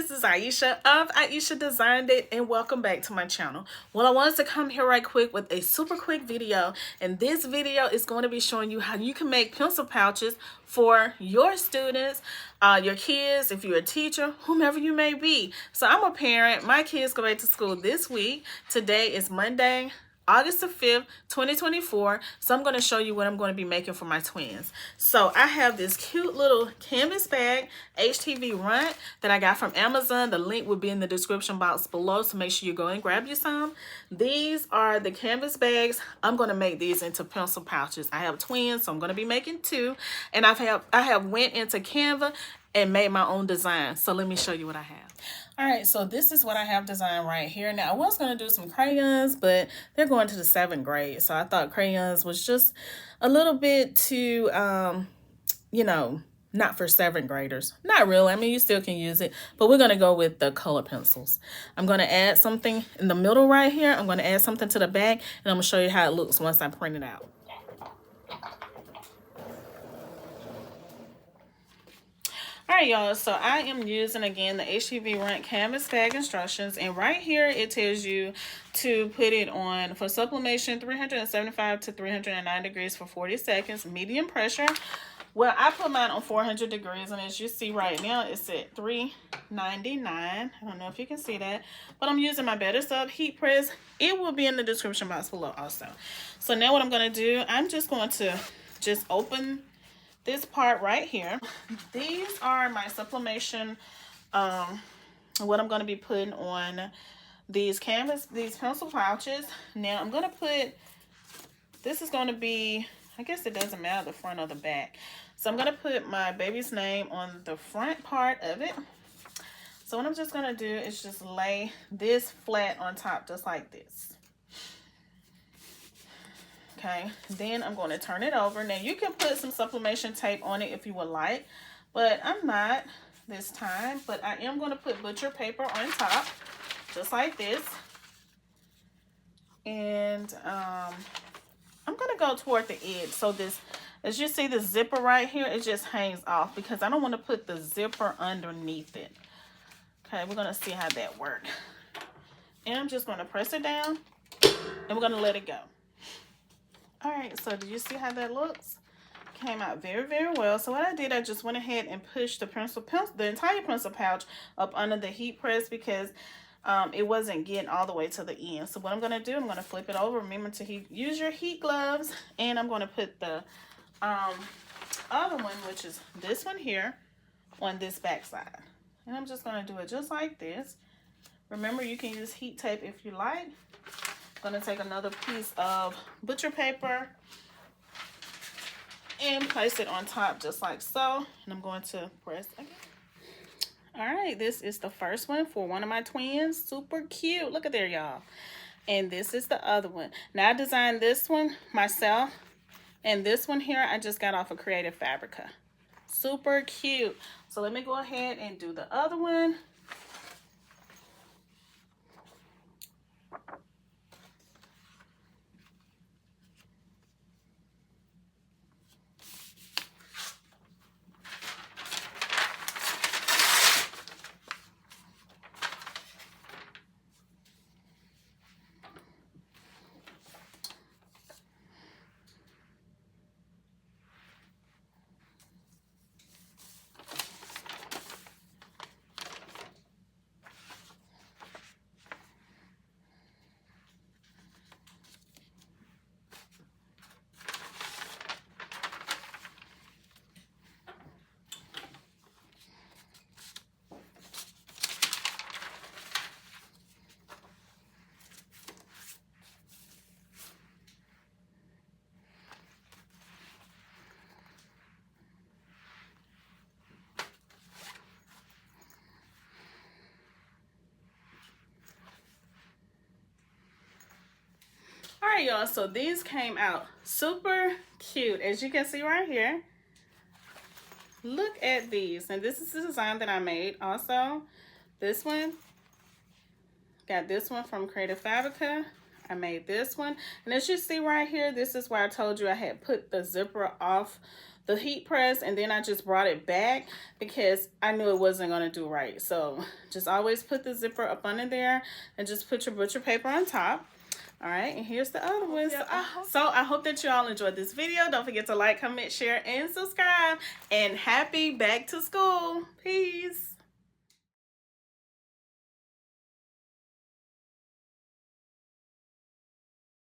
this is Aisha of Aisha Designed It, and welcome back to my channel. Well, I wanted to come here right quick with a super quick video, and this video is going to be showing you how you can make pencil pouches for your students, your kids, if you're a teacher, whomever you may be. So I'm a parent. My kids go back to school this week. Today is Monday, August the 5th, 2024. So I'm going to show you what I'm going to be making for my twins. So I have this cute little canvas bag, HTV Ront, that I got from Amazon. The link will be in the description box below, so make sure you go and grab you some. These are the canvas bags. I'm going to make these into pencil pouches. I have twins, so I'm going to be making two. And I have went into Canva and made my own design. So let me show you what I have. All right, so this is what I have designed right here. Now, I was going to do some crayons, but they're going to the 7th grade. So I thought crayons was just a little bit too, you know, not for 7th graders. Not really. I mean, you still can use it, but we're going to go with the color pencils. I'm going to add something in the middle right here. I'm going to add something to the back, and I'm going to show you how it looks once I print it out. Alright, y'all, so I am using again the HTV Ront canvas bag instructions, and right here it tells you to put it on for sublimation 375 to 309 degrees for 40 seconds, medium pressure. Well, I put mine on 400 degrees, and as you see right now, it's at 399. I don't know if you can see that, but I'm using my Better Sub heat press. It will be in the description box below also. So now what I'm going to do, I'm just going to open this part right here. These are my sublimation, what I'm going to be putting on these pencil pouches. Now I'm going to put, this is going to be, I guess it doesn't matter the front or the back. So I'm going to put my baby's name on the front part of it. So what I'm just going to do is just lay this flat on top just like this. Okay, then I'm going to turn it over. Now you can put some sublimation tape on it if you would like, but I'm not this time. But I am going to put butcher paper on top, just like this. And I'm going to go toward the edge. So this, as you see the zipper right here, it just hangs off because I don't want to put the zipper underneath it. Okay, we're going to see how that works. And I'm just going to press it down, and we're going to let it go. All right, so do you see how that looks? Came out very, very well. So what I did, I just went ahead and pushed the entire pencil pouch up under the heat press because it wasn't getting all the way to the end. So what I'm going to do, I'm going to flip it over. Remember to use your heat gloves. And I'm going to put the other one, which is this one here, on this back side. And I'm just going to do it just like this. Remember, you can use heat tape if you like. I'm going to take another piece of butcher paper and place it on top just like so. And I'm going to press again. All right, this is the first one for one of my twins. Super cute. Look at there, y'all. And this is the other one. Now, I designed this one myself. And this one here, I just got off of Creative Fabrica. Super cute. So let me go ahead and do the other one. All right, y'all, so these came out super cute, as you can see right here. Look at these. And this is the design that I made also. This one, got this one from Creative Fabrica. I made this one. And as you see right here, this is where I told you I had put the zipper off the heat press, and then I just brought it back because I knew it wasn't going to do right. So just always put the zipper up under there and just put your butcher paper on top. All right, and here's the other one. So I hope that you all enjoyed this video. Don't forget to like, comment, share, and subscribe. And happy back to school. Peace.